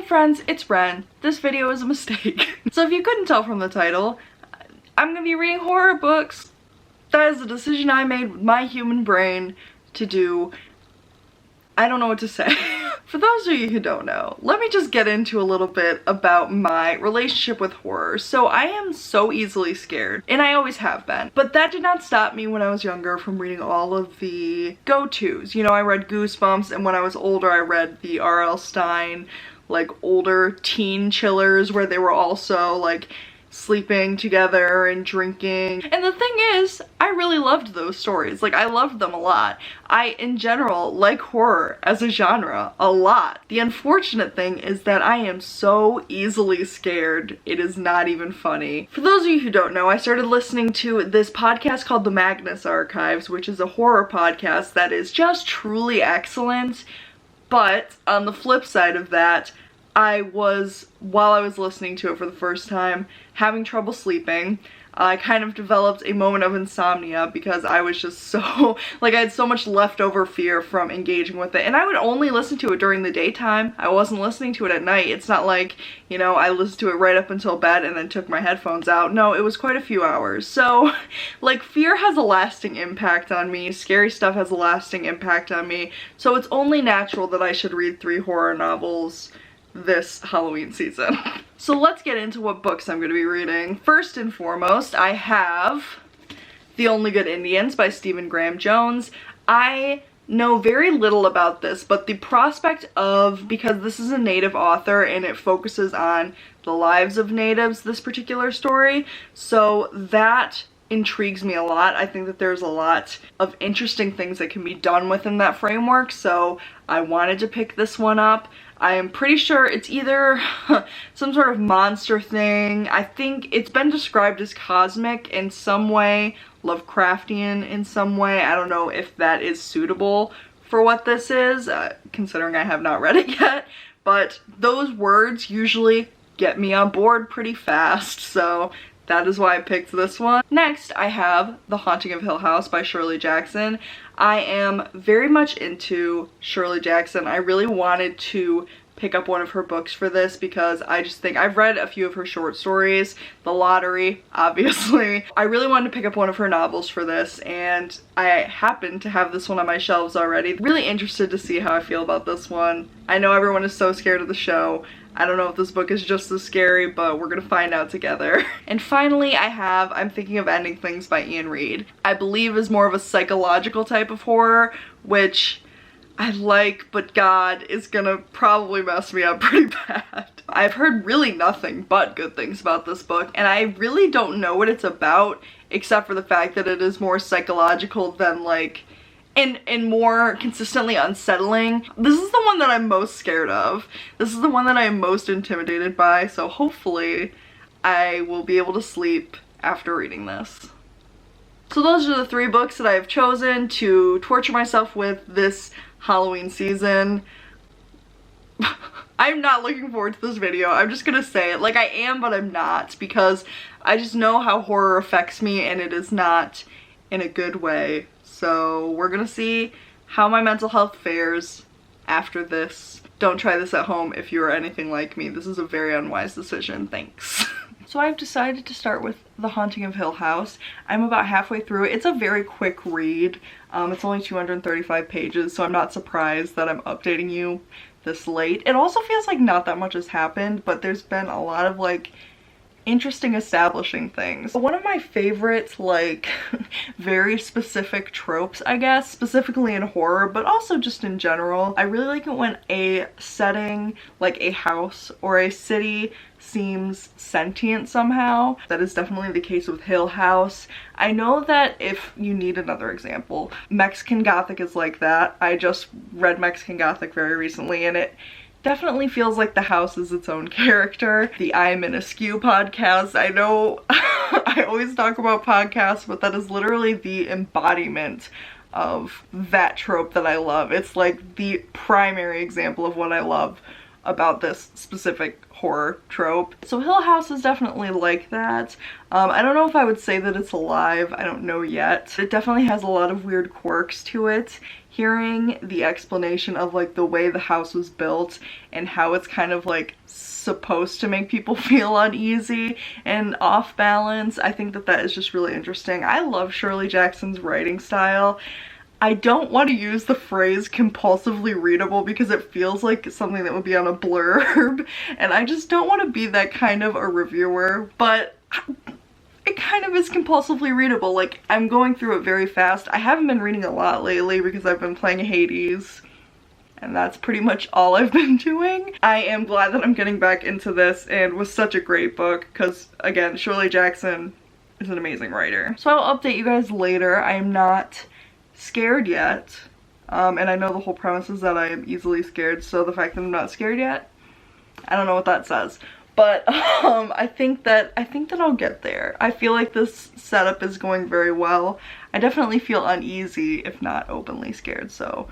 friends, it's Ren. This video is a mistake. So if you couldn't tell from the title, I'm gonna be reading horror books. That is a decision I made with my human brain to do. I don't know what to say. For those of you who don't know, let me just get into a little bit about my relationship with horror. So I am so easily scared, and I always have been. But that did not stop me when I was younger from reading all of the go-tos. You know, I read Goosebumps, and when I was older I read the R.L. Stine, like, older teen chillers where they were also, like, sleeping together and drinking. And the thing is, I really loved those stories. Like, I loved them a lot. I, in general, like horror as a genre a lot. The unfortunate thing is that I am so easily scared, it is not even funny. For those of you who don't know, I started listening to this podcast called The Magnus Archives, which is a horror podcast that is just truly excellent. But on the flip side of that, while I was listening to it for the first time, having trouble sleeping. I kind of developed a moment of insomnia because I was just so, like, I had so much leftover fear from engaging with it. And I would only listen to it during the daytime. I wasn't listening to it at night. It's not like, you know, I listened to it right up until bed and then took my headphones out. No, it was quite a few hours. So, like, fear has a lasting impact on me. Scary stuff has a lasting impact on me. So it's only natural that I should read 3 horror novels this Halloween season. So let's get into what books I'm going to be reading. First and foremost, I have The Only Good Indians by Stephen Graham Jones. I know very little about this, but the prospect of, because this is a Native author and it focuses on the lives of Natives, this particular story, so that intrigues me a lot. I think that there's a lot of interesting things that can be done within that framework, so I wanted to pick this one up. I am pretty sure it's either some sort of monster thing. I think it's been described as cosmic in some way, Lovecraftian in some way. I don't know if that is suitable for what this is, considering I have not read it yet, but those words usually get me on board pretty fast, so that is why I picked this one. Next, I have The Haunting of Hill House by Shirley Jackson. I am very much into Shirley Jackson. I really wanted to pick up one of her books for this because I just think I've read a few of her short stories, The Lottery, obviously. I really wanted to pick up one of her novels for this, and I happen to have this one on my shelves already. Really interested to see how I feel about this one. I know everyone is so scared of the show. I don't know if this book is just as scary, but we're gonna find out together. And finally, I'm Thinking of Ending Things by Ian Reid. I believe is more of a psychological type of horror, which I like, but God, is gonna probably mess me up pretty bad. I've heard really nothing but good things about this book, and I really don't know what it's about, except for the fact that it is more psychological than, like, and more consistently unsettling. This is the one that I'm most scared of. This is the one that I am most intimidated by, so hopefully I will be able to sleep after reading this. So those are the 3 books that I have chosen to torture myself with this Halloween season. I'm not looking forward to this video. I'm just gonna say it. Like, I am, but I'm not, because I just know how horror affects me, and it is not in a good way. So we're gonna see how my mental health fares after this. Don't try this at home if you are anything like me. This is a very unwise decision. Thanks. So I've decided to start with The Haunting of Hill House. I'm about halfway through it. It's a very quick read. It's only 235 pages, so I'm not surprised that I'm updating you this late. It also feels like not that much has happened, but there's been a lot of, like, interesting establishing things. One of my favorite, like, very specific tropes, I guess, specifically in horror, but also just in general, I really like it when a setting, like a house or a city, seems sentient somehow. That is definitely the case with Hill House. I know that if you need another example, Mexican Gothic is like that. I just read Mexican Gothic very recently, and it definitely feels like the house is its own character. The I'm in Askew podcast, I know I always talk about podcasts, but that is literally the embodiment of that trope that I love. It's like the primary example of what I love about this specific horror trope. So Hill House is definitely like that. I don't know if I would say that it's alive, I don't know yet. It definitely has a lot of weird quirks to it. Hearing the explanation of like the way the house was built and how it's kind of like supposed to make people feel uneasy and off balance, I think that that is just really interesting. I love Shirley Jackson's writing style. I don't want to use the phrase compulsively readable because it feels like something that would be on a blurb, and I just don't want to be that kind of a reviewer, but it kind of is compulsively readable. Like, I'm going through it very fast. I haven't been reading a lot lately because I've been playing Hades, and that's pretty much all I've been doing. I am glad that I'm getting back into this, and it was such a great book because, again, Shirley Jackson is an amazing writer. So I'll update you guys later. I am not scared yet, and I know the whole premise is that I am easily scared, so the fact that I'm not scared yet, I don't know what that says, but I think that I'll get there. I feel like this setup is going very well. I definitely feel uneasy, if not openly scared, so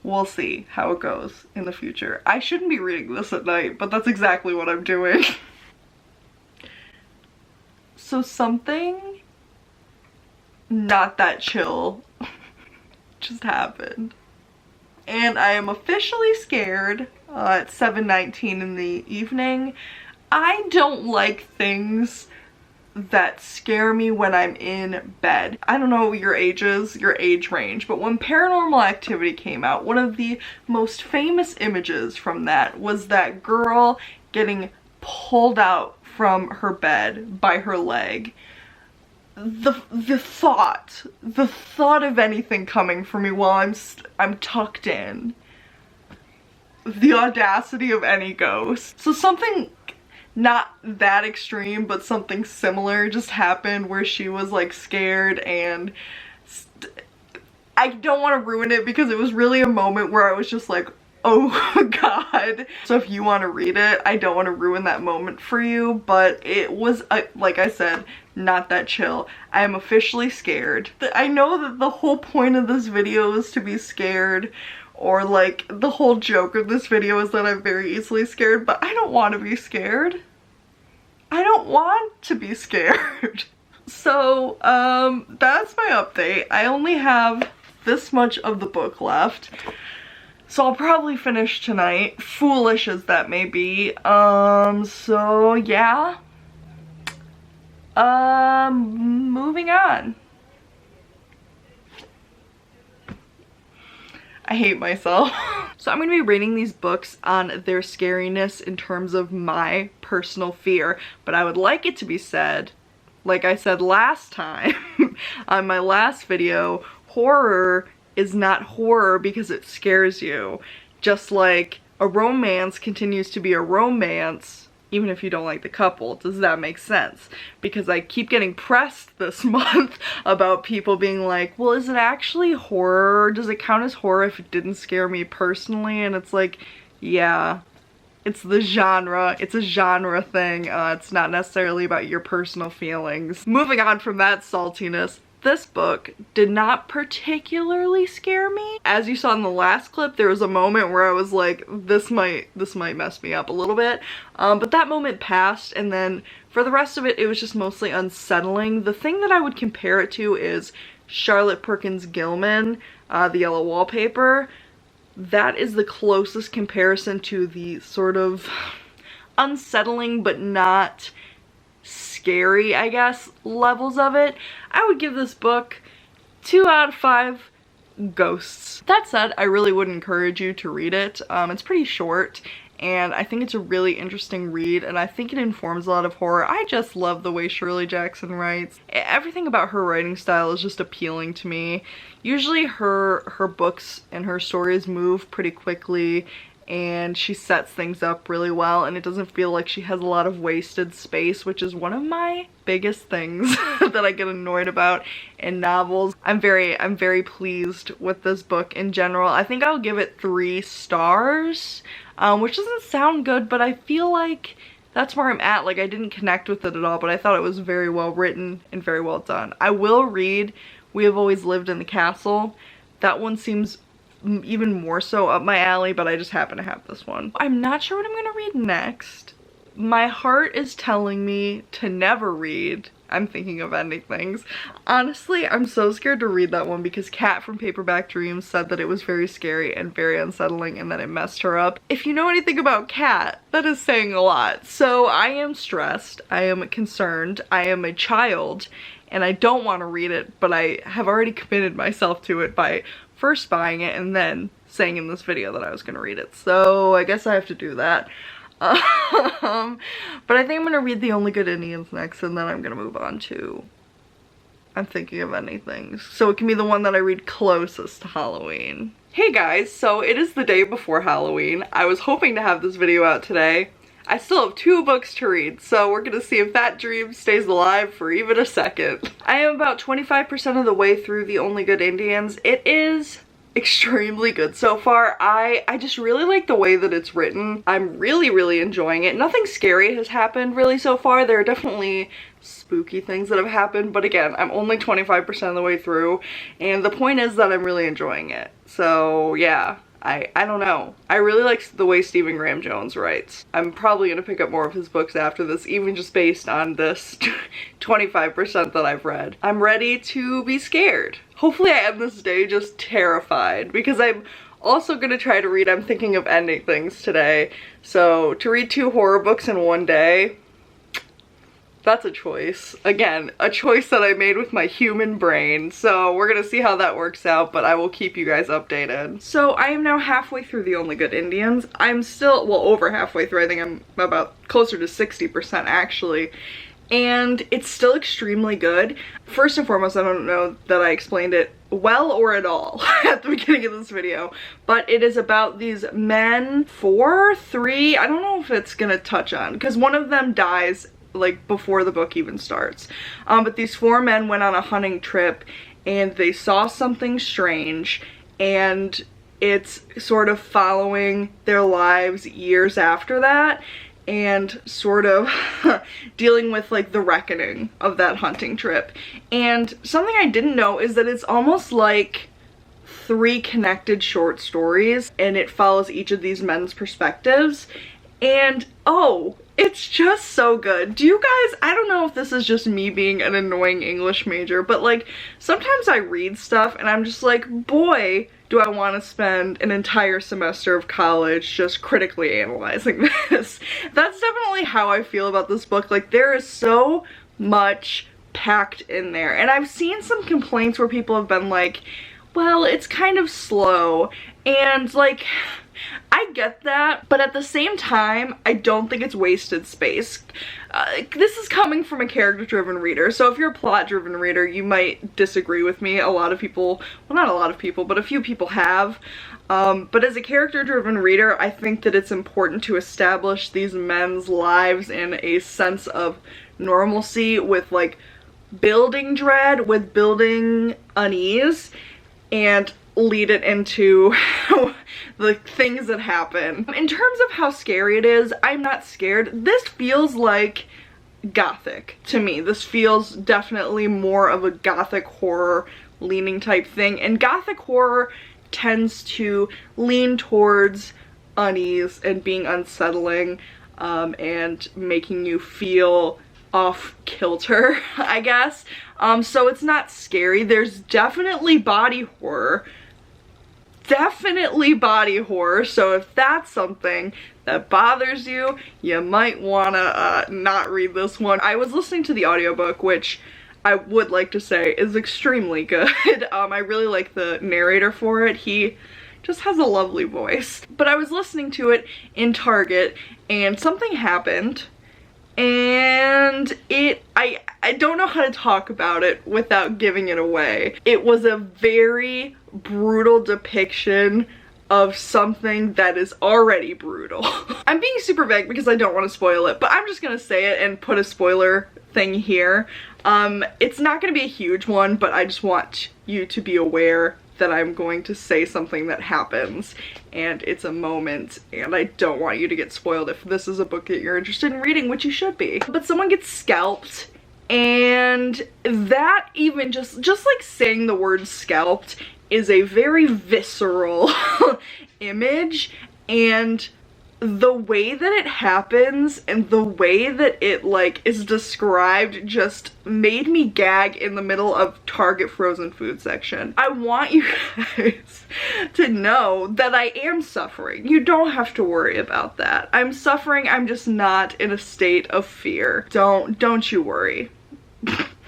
we'll see how it goes in the future. I shouldn't be reading this at night, but that's exactly what I'm doing. So something not that chill just happened, and I am officially scared at 7:19 in the evening. I don't like things that scare me when I'm in bed. I don't know your ages, your age range, but when Paranormal Activity came out, one of the most famous images from that was that girl getting pulled out from her bed by her leg. The thought of anything coming for me while I'm tucked in, the audacity of any ghost. So something not that extreme, but something similar just happened where she was like scared, and I don't want to ruin it because it was really a moment where I was just like, oh god. So if you want to read it, I don't want to ruin that moment for you, but it was, like I said, not that chill. I am officially scared. I know that the whole point of this video is to be scared, or like the whole joke of this video is that I'm very easily scared, but I don't want to be scared. I don't want to be scared. So that's my update. I only have this much of the book left, so I'll probably finish tonight, foolish as that may be. So yeah. Moving on. I hate myself. So I'm going to be rating these books on their scariness in terms of my personal fear, but I would like it to be said, like I said last time on my last video, horror is not horror because it scares you. Just like a romance continues to be a romance even if you don't like the couple. Does that make sense? Because I keep getting pressed this month about people being like, well, is it actually horror? Does it count as horror if it didn't scare me personally? And it's like, yeah, it's the genre. It's a genre thing. It's not necessarily about your personal feelings. Moving on from that saltiness, this book did not particularly scare me. As you saw in the last clip, there was a moment where I was like, this might mess me up a little bit. But that moment passed, and then for the rest of it, it was just mostly unsettling. The thing that I would compare it to is Charlotte Perkins' Gilman, The Yellow Wallpaper. That is the closest comparison to the sort of unsettling but not scary, I guess, levels of it. I would give this book 2 out of 5 ghosts. That said, I really would encourage you to read it. It's pretty short, and I think it's a really interesting read, and I think it informs a lot of horror. I just love the way Shirley Jackson writes. Everything about her writing style is just appealing to me. Usually her books and her stories move pretty quickly, and she sets things up really well, and it doesn't feel like she has a lot of wasted space, which is one of my biggest things that I get annoyed about in novels. I'm very pleased with this book in general. I think I'll give it 3 stars, which doesn't sound good, but I feel like that's where I'm at. Like, I didn't connect with it at all, but I thought it was very well written and very well done. I will read We Have Always Lived in the Castle. That one seems even more so up my alley, but I just happen to have this one. I'm not sure what I'm gonna read next. My heart is telling me to never read. I'm thinking of ending things. Honestly, I'm so scared to read that one because Kat from Paperback Dreams said that it was very scary and very unsettling and that it messed her up. If you know anything about Kat, that is saying a lot. So I am stressed, I am concerned, I am a child, and I don't want to read it, but I have already committed myself to it by first buying it and then saying in this video that I was gonna read it. So I guess I have to do that. But I think I'm gonna read The Only Good Indians next, and then I'm gonna move on to I'm Thinking of Ending Things. So it can be the one that I read closest to Halloween. Hey guys, so it is the day before Halloween. I was hoping to have this video out today. I still have 2 books to read, so we're gonna see if that dream stays alive for even a second. I am about 25% of the way through The Only Good Indians. It is extremely good so far. I just really like the way that it's written. I'm really enjoying it. Nothing scary has happened really so far. There are definitely spooky things that have happened, but again, I'm only 25% of the way through, and the point is that I'm really enjoying it. So yeah, I don't know. I really like the way Stephen Graham Jones writes. I'm probably gonna pick up more of his books after this, even just based on this 25% that I've read. I'm ready to be scared. Hopefully I end this day just terrified, because I'm also gonna try to read I'm Thinking of Ending Things today. So to read 2 horror books in one day, that's a choice. Again, a choice that I made with my human brain. So we're gonna see how that works out, but I will keep you guys updated. So I am now halfway through The Only Good Indians. I'm still, well, over halfway through. I think I'm about closer to 60% actually. And it's still extremely good. First and foremost, I don't know that I explained it well or at all at the beginning of this video, but it is about these men, 3, I don't know if it's gonna touch on, because one of them dies like before the book even starts. But these 4 men went on a hunting trip and they saw something strange, and it's sort of following their lives years after that and sort of dealing with like the reckoning of that hunting trip. And something I didn't know is that it's almost like 3 connected short stories, and it follows each of these men's perspectives. And oh, it's just so good. Do you guys, I don't know if this is just me being an annoying English major, but like sometimes I read stuff and I'm just like, boy, do I want to spend an entire semester of college just critically analyzing this. That's definitely how I feel about this book. Like there is so much packed in there, and I've seen some complaints where people have been like, well, it's kind of slow, and like I get that, but at the same time, I don't think it's wasted space. This is coming from a character-driven reader, so if you're a plot-driven reader, you might disagree with me. A lot of people, well, not a lot of people, but a few people have. But as a character-driven reader, I think that it's important to establish these men's lives in a sense of normalcy, with like building dread, with building unease, and lead it into the things that happen. In terms of how scary it is, I'm not scared. This feels like gothic to me. This feels definitely more of a gothic horror leaning type thing, and gothic horror tends to lean towards unease and being unsettling, and making you feel off kilter, I guess. So it's not scary. There's definitely body horror. Definitely body horror, so if that's something that bothers you, you might wanna not read this one. I was listening to the audiobook, which I would like to say is extremely good. I really like the narrator for it. He just has a lovely voice. But I was listening to it in Target, and something happened, and I don't know how to talk about it without giving it away. It was a very brutal depiction of something that is already brutal. I'm being super vague because I don't want to spoil it, but I'm just gonna say it and put a spoiler thing here. It's not gonna be a huge one, but I just want you to be aware that I'm going to say something that happens, and it's a moment, and I don't want you to get spoiled if this is a book that you're interested in reading, which you should be. But someone gets scalped, and that even just like saying the word scalped is a very visceral image, and the way that it happens and the way that it like is described just made me gag in the middle of Target frozen food section. I want you guys to know that I am suffering. You don't have to worry about that. I'm suffering, I'm just not in a state of fear. Don't you worry.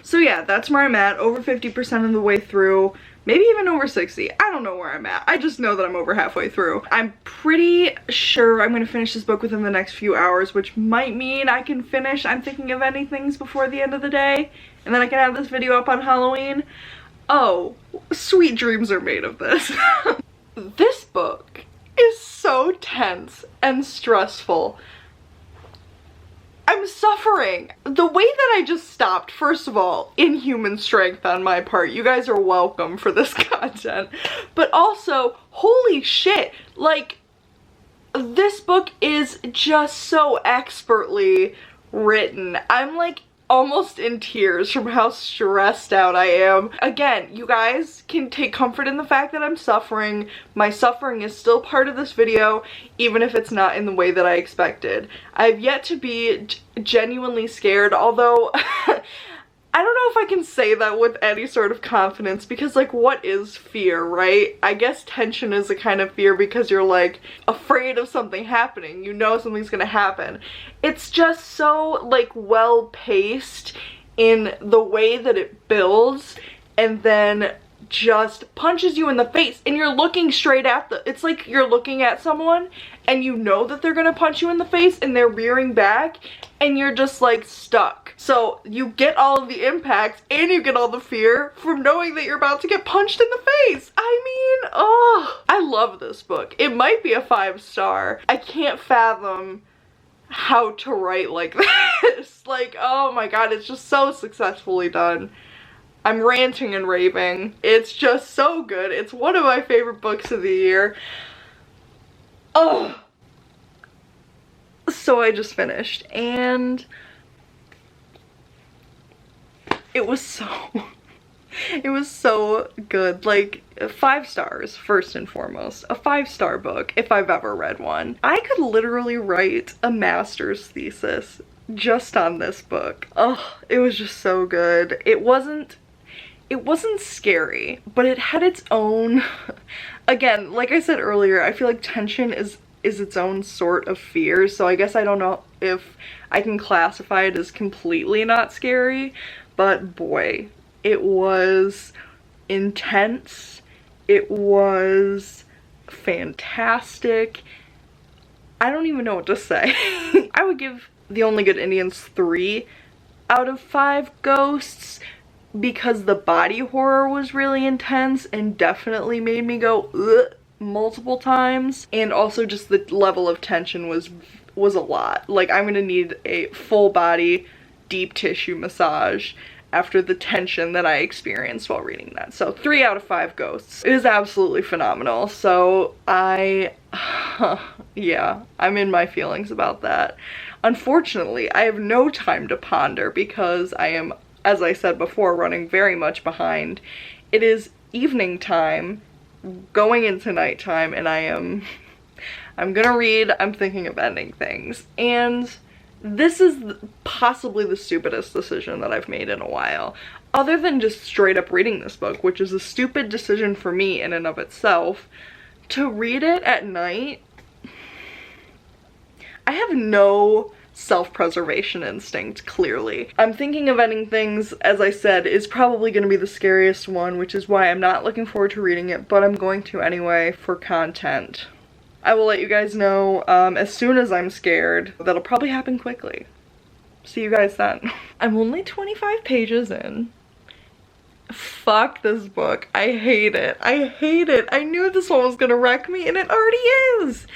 So yeah, that's where I'm at, over 50% of the way through. Maybe even over 60. I don't know where I'm at. I just know that I'm over halfway through. I'm pretty sure I'm gonna finish this book within the next few hours, which might mean I can finish I'm Thinking of Ending Things before the end of the day, and then I can have this video up on Halloween. Oh, sweet dreams are made of this. This book is so tense and stressful. I'm suffering. The way that I just stopped, first of all, inhuman strength on my part. You guys are welcome for this content. But also, holy shit, like, this book is just so expertly written. I'm like almost in tears from how stressed out I am. Again, you guys can take comfort in the fact that I'm suffering. My suffering is still part of this video, even if it's not in the way that I expected. I've yet to be genuinely scared, although I don't know if I can say that with any sort of confidence, because like, what is fear, right? I guess tension is a kind of fear because you're like afraid of something happening. You know something's gonna happen. It's just so like well paced in the way that it builds and then just punches you in the face, and you're looking straight at it's like you're looking at someone and you know that they're gonna punch you in the face and they're rearing back and you're just like stuck. So you get all of the impacts and you get all the fear from knowing that you're about to get punched in the face. I mean, oh, I love this book. It might be a 5-star. I can't fathom how to write like this. Like, oh my god, it's just so successfully done. I'm ranting and raving. It's just so good. It's one of my favorite books of the year. Oh. So I just finished, and it was so good. Like, 5 stars, first and foremost. A 5-star book, if I've ever read one. I could literally write a master's thesis just on this book. Oh, it was just so good. It wasn't scary, but it had its own, again, like I said earlier, I feel like tension is its own sort of fear, so I guess I don't know if I can classify it as completely not scary, but boy, it was intense, it was fantastic. I don't even know what to say. I would give The Only Good Indians 3 out of 5 ghosts, because the body horror was really intense and definitely made me go ugh multiple times, and also just the level of tension was a lot. Like, I'm gonna need a full body deep tissue massage after the tension that I experienced while reading that. So 3 out of 5 ghosts. It is absolutely phenomenal. So yeah, I'm in my feelings about that. Unfortunately, I have no time to ponder because I am, as I said before, running very much behind. It is evening time, going into nighttime, and I'm gonna read I'm Thinking of Ending Things. And this is possibly the stupidest decision that I've made in a while. Other than just straight up reading this book, which is a stupid decision for me in and of itself, to read it at night, I have no self-preservation instinct, clearly. I'm Thinking of Ending Things, as I said, is probably going to be the scariest one, which is why I'm not looking forward to reading it, but I'm going to anyway for content. I will let you guys know as soon as I'm scared. That'll probably happen quickly. See you guys then. I'm only 25 pages in. Fuck this book. I hate it. I hate it. I knew this one was gonna wreck me, and it already is.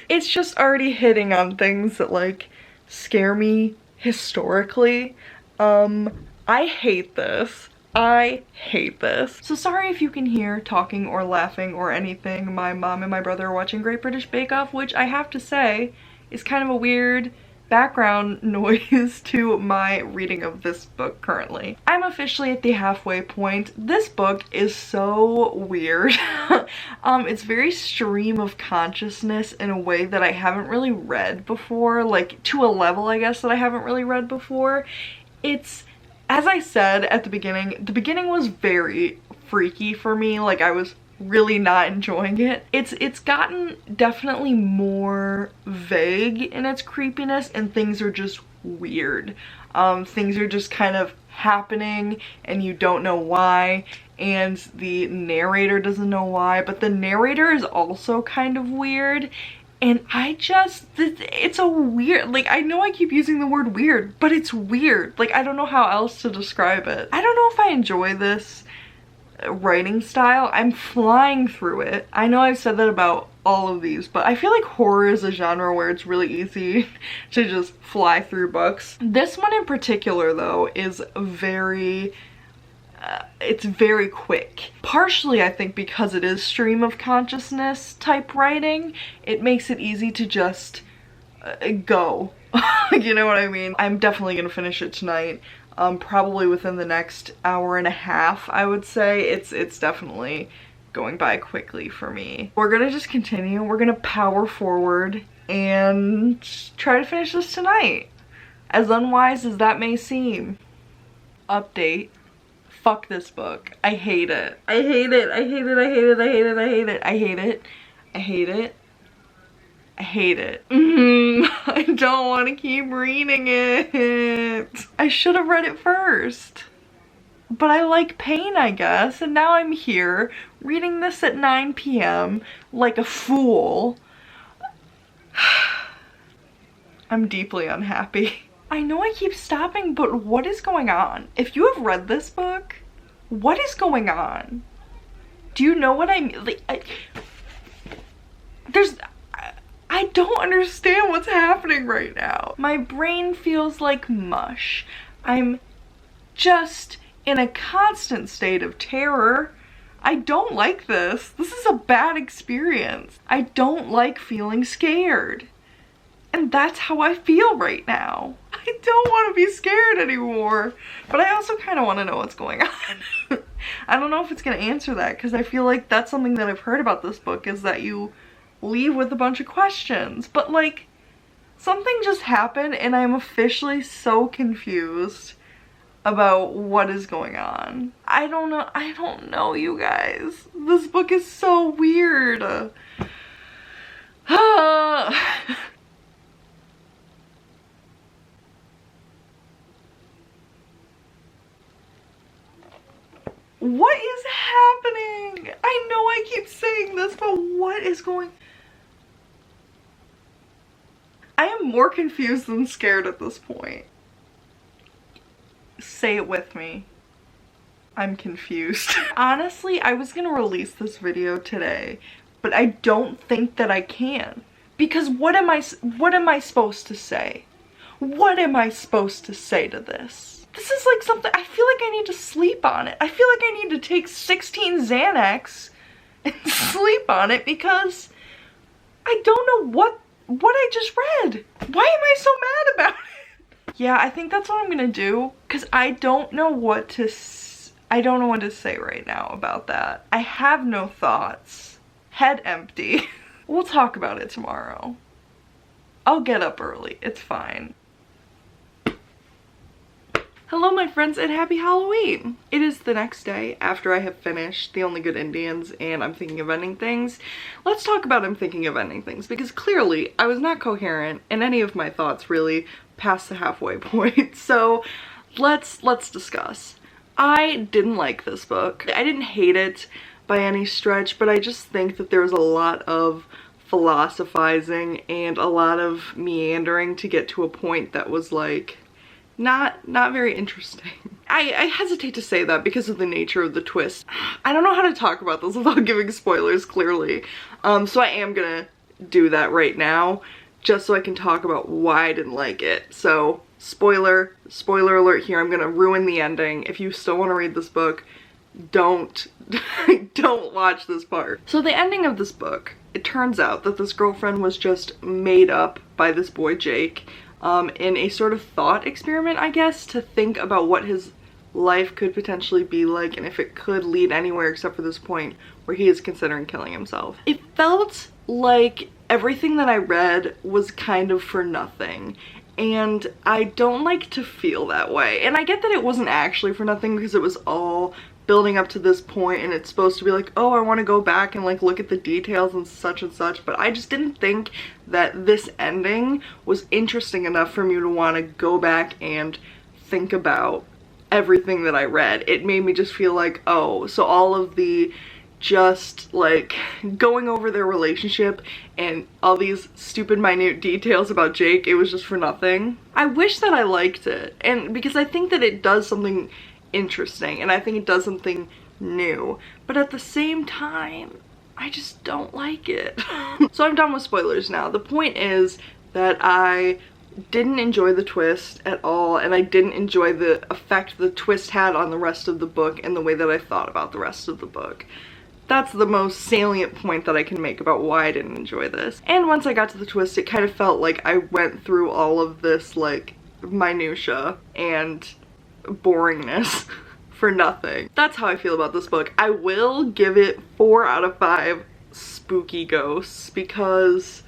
It's just already hitting on things that like scare me historically. I hate this. I hate this. So sorry if you can hear talking or laughing or anything. My mom and my brother are watching Great British Bake Off, which I have to say is kind of a weird background noise to my reading of this book currently. I'm officially at the halfway point. This book is so weird. It's very stream of consciousness in a way that I haven't really read before, like to a level I guess that I haven't really read before. It's, as I said at the beginning was very freaky for me. Like I was really not enjoying it. It's gotten definitely more vague in its creepiness, and things are just weird. Things are just kind of happening and you don't know why, and the narrator doesn't know why, but the narrator is also kind of weird. And it's a weird, like, I know I keep using the word weird, but it's weird. Like, I don't know how else to describe it. I don't know if I enjoy this writing style. I'm flying through it. I know I've said that about all of these, but I feel like horror is a genre where it's really easy to just fly through books. This one in particular, though, is very... it's very quick. Partially, I think, because it is stream of consciousness type writing, it makes it easy to just go. You know what I mean? I'm definitely gonna finish it tonight. Probably within the next hour and a half, I would say. It's definitely going by quickly for me. We're gonna just continue. We're gonna power forward and try to finish this tonight. As unwise as that may seem. Update. Fuck this book. I hate it. I hate it. I hate it. I hate it. I hate it. I hate it. I hate it. I hate it. I hate it. I don't want to keep reading it. I should have read it first. But I like pain, I guess. And now I'm here reading this at 9 p.m. like a fool. I'm deeply unhappy. I know I keep stopping, but what is going on? If you have read this book, what is going on? Do you know what I mean? Like, I don't understand what's happening right now. My brain feels like mush. I'm just in a constant state of terror. I don't like this. This is a bad experience. I don't like feeling scared. And that's how I feel right now. I don't want to be scared anymore. But I also kind of want to know what's going on. I don't know if it's going to answer that, because I feel like that's something that I've heard about this book, is that you leave with a bunch of questions. But like, something just happened and I'm officially so confused about what is going on. I don't know, you guys. This book is so weird. What is happening? I know I keep saying this, but what is going... I am more confused than scared at this point. Say it with me. I'm confused. Honestly, I was gonna release this video today, but I don't think that I can. Because what am I supposed to say? What am I supposed to say to this? This is like something, I feel like I need to sleep on it. I feel like I need to take 16 Xanax and sleep on it, because I don't know what I just read. Why am I so mad about it? Yeah, I think that's what I'm gonna do, because I don't know what to say right now about that. I have no thoughts. Head empty. We'll talk about it tomorrow. I'll get up early. It's fine. Hello my friends and happy Halloween! It is the next day after I have finished The Only Good Indians and I'm thinking of ending things. Let's talk about I'm thinking of ending things, because clearly I was not coherent in any of my thoughts really past the halfway point. So let's discuss. I didn't like this book. I didn't hate it by any stretch, but I just think that there was a lot of philosophizing and a lot of meandering to get to a point that was like not very interesting. I hesitate to say that because of the nature of the twist. I don't know how to talk about this without giving spoilers, clearly. So I am gonna do that right now, just so I can talk about why I didn't like it. So, spoiler alert here, I'm gonna ruin the ending. If you still want to read this book, don't watch this part. So the ending of this book, it turns out that this girlfriend was just made up by this boy Jake. in a sort of thought experiment, I guess, to think about what his life could potentially be like and if it could lead anywhere except for this point where he is considering killing himself. It felt like everything that I read was kind of for nothing, and I don't like to feel that way. And I get that it wasn't actually for nothing because it was all building up to this point and it's supposed to be like, oh, I want to go back and like look at the details and such, but I just didn't think that this ending was interesting enough for me to want to go back and think about everything that I read. It made me just feel like, oh, so all of the just like going over their relationship and all these stupid minute details about Jake, it was just for nothing. I wish that I liked it, and because I think that it does something interesting and I think it does something new, but at the same time I just don't like it. So I'm done with spoilers now. The point is that I didn't enjoy the twist at all, and I didn't enjoy the effect the twist had on the rest of the book and the way that I thought about the rest of the book. That's the most salient point that I can make about why I didn't enjoy this. And once I got to the twist, it kind of felt like I went through all of this like minutia and boringness for nothing. That's how I feel about this book. I will give it 4 out of 5 spooky ghosts because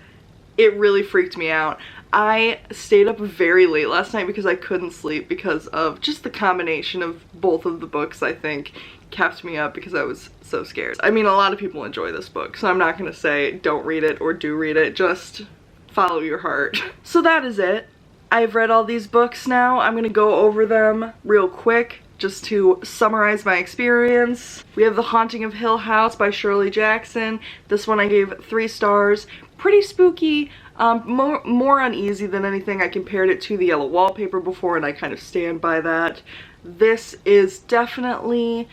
it really freaked me out. I stayed up very late last night because I couldn't sleep because of just the combination of both of the books, I think, kept me up because I was so scared. I mean, a lot of people enjoy this book, so I'm not gonna say don't read it or do read it, just follow your heart. So that is it. I've read all these books now. I'm gonna go over them real quick just to summarize my experience. We have The Haunting of Hill House by Shirley Jackson. This one I gave 3 stars. Pretty spooky, more uneasy than anything. I compared it to The Yellow Wallpaper before and I kind of stand by that. This is definitely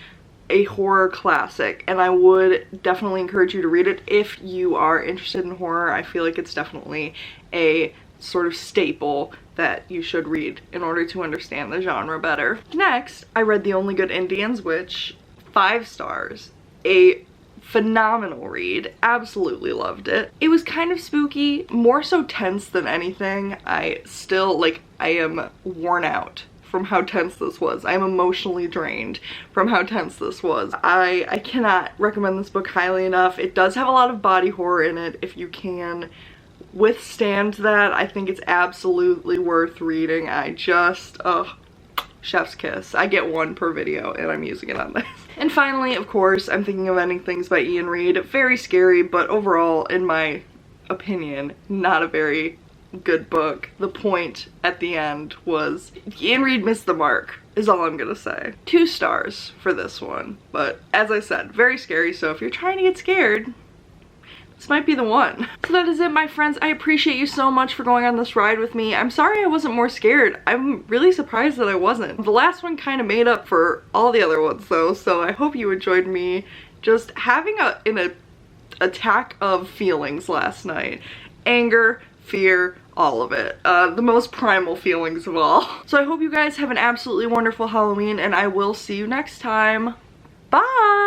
a horror classic and I would definitely encourage you to read it if you are interested in horror. I feel like it's definitely a sort of staple that you should read in order to understand the genre better. Next, I read The Only Good Indians, which 5 stars. A phenomenal read. Absolutely loved it. It was kind of spooky, more so tense than anything. I am worn out from how tense this was. I am emotionally drained from how tense this was. I cannot recommend this book highly enough. It does have a lot of body horror in it. If you can withstand that, I think it's absolutely worth reading. Chef's kiss. I get 1 per video and I'm using it on this. And finally, of course, I'm Thinking of Ending Things by Ian Reid. Very scary, but overall, in my opinion, not a very good book. The point at the end was Ian Reid missed the mark, is all I'm gonna say. 2 stars for this one, but as I said, very scary, so if you're trying to get scared, this might be the one. So that is it, my friends. I appreciate you so much for going on this ride with me. I'm sorry I wasn't more scared. I'm really surprised that I wasn't. The last one kind of made up for all the other ones though, so I hope you enjoyed me just having an attack of feelings last night. Anger, fear, all of it. The most primal feelings of all. So I hope you guys have an absolutely wonderful Halloween and I will see you next time. Bye!